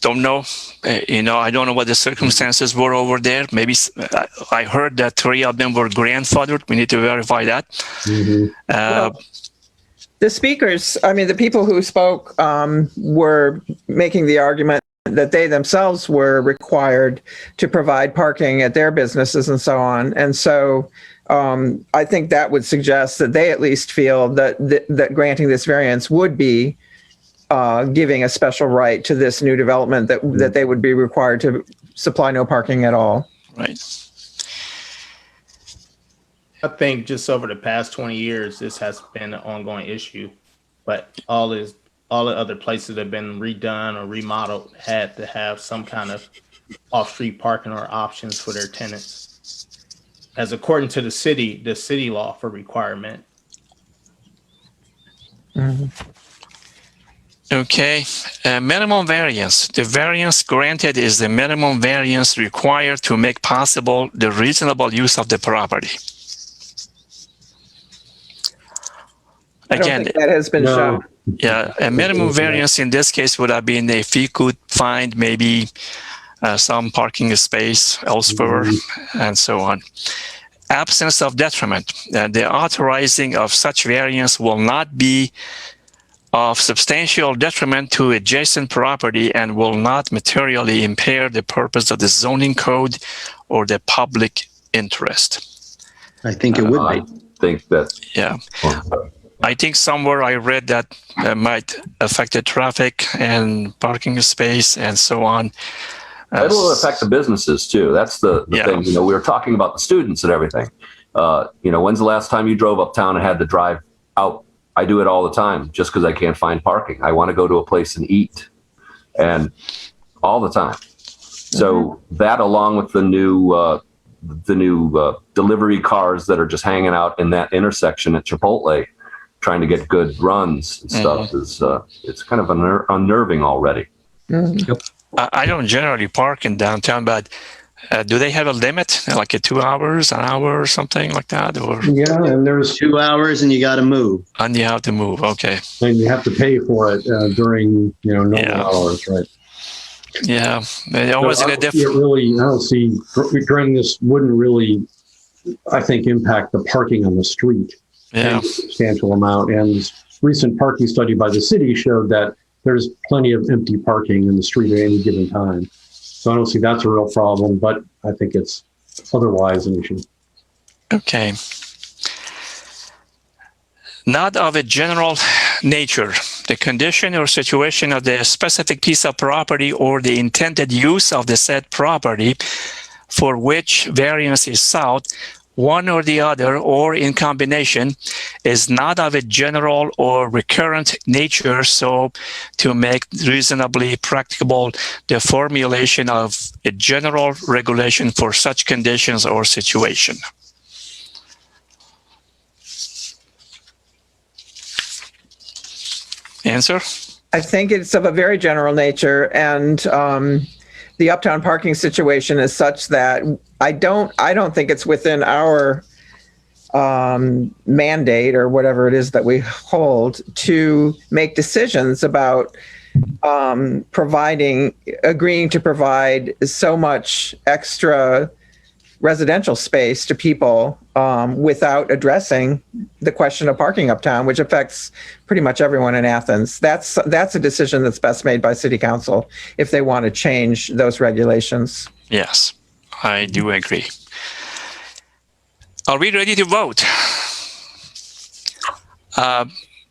don't know. I don't know what the circumstances were over there. Maybe I heard that 3 of them were grandfathered. We need to verify that. Well, the speakers, the people who spoke were making the argument that they themselves were required to provide parking at their businesses and so on. And so I think that would suggest that they at least feel that granting this variance would be giving a special right to this new development that they would be required to supply no parking at all. Right. I think just over the past 20 years, this has been an ongoing issue, but all the other places that have been redone or remodeled had to have some kind of off-street parking or options for their tenants, as according to the city law for requirement. Mm-hmm. Okay, minimum variance. The variance granted is the minimum variance required to make possible the reasonable use of the property. Again, I don't think that has been shown. Yeah, a minimum variance in this case would have been if he could find maybe some parking space elsewhere and so on. Absence of detriment. The authorizing of such variance will not be of substantial detriment to adjacent property and will not materially impair the purpose of the zoning code or the public interest. I think it would. I think that. Yeah. I think somewhere I read that might affect the traffic and parking space and so on. It will affect the businesses too. That's the thing. We were talking about the students and everything. When's the last time you drove uptown and had to drive out? I do it all the time just because I can't find parking. I want to go to a place and eat, and all the time. So that, along with the new delivery cars that are just hanging out in that intersection at Chipotle, trying to get good runs and stuff, is it's kind of unnerving already. Yep. I don't generally park in downtown, but do they have a limit, like 2 hours, an hour, or something like that? Or yeah, and there's 2 hours, and you got to move. And you have to move. Okay. And you have to pay for it during normal hours, right? Yeah, they always get different. I don't see during this wouldn't really, I think, impact the parking on the street. Yeah, a substantial amount. And this recent parking study by the city showed that there's plenty of empty parking in the street at any given time. So I don't see that's a real problem, but I think it's otherwise an issue. Okay. Not of a general nature, the condition or situation of the specific piece of property or the intended use of the said property for which variance is sought, one or the other, or in combination, is not of a general or recurrent nature, so to make reasonably practicable the formulation of a general regulation for such conditions or situation. Answer? I think it's of a very general nature, and the uptown parking situation is such that I don't think it's within our mandate or whatever it is that we hold to make decisions about agreeing to provide so much extra residential space to people without addressing the question of parking uptown, which affects pretty much everyone in Athens. That's a decision that's best made by City Council if they want to change those regulations. Yes, I do agree. Are we ready to vote?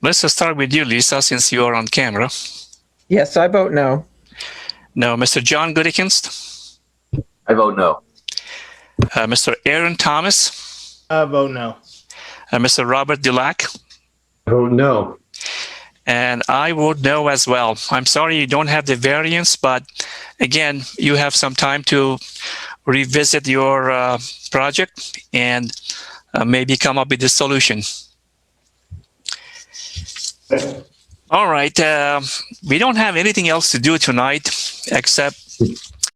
Let's start with you, Lisa, since you are on camera. Yes, I vote no. No. Mr. John Goodekinst? I vote no. Mr. Aaron Thomas? I vote no. Mr. Robert Dulac? I vote no. And I vote no as well. I'm sorry you don't have the variance, but again, you have some time to revisit your project and maybe come up with a solution. All right. We don't have anything else to do tonight except